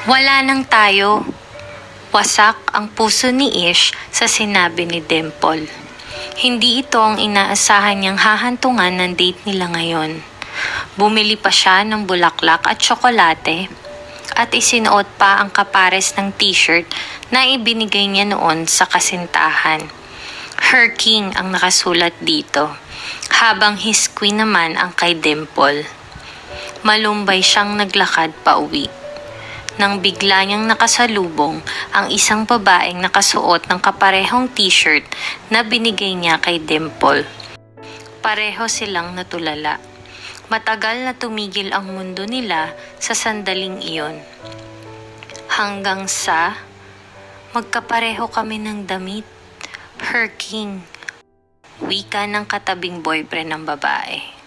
Wala nang tayo. Wasak ang puso ni Ish sa sinabi ni Dimple. Hindi ito ang inaasahan niyang hahantungan ng date nila ngayon. Bumili pa siya ng bulaklak at tsokolate at isinuot pa ang kapares ng t-shirt na ibinigay niya noon sa kasintahan. Her King ang nakasulat dito, habang his queen naman ang kay Dimple. Malumbay siyang naglakad pa uwi nang bigla niyang nakasalubong ang isang babaeng nakasuot ng kaparehong t-shirt na binigay niya kay Dimple. Pareho silang natulala. Matagal na tumigil ang mundo nila sa sandaling iyon. Hanggang sa magkapareho kami ng damit, Her King, wika ng katabing boyfriend ng babae.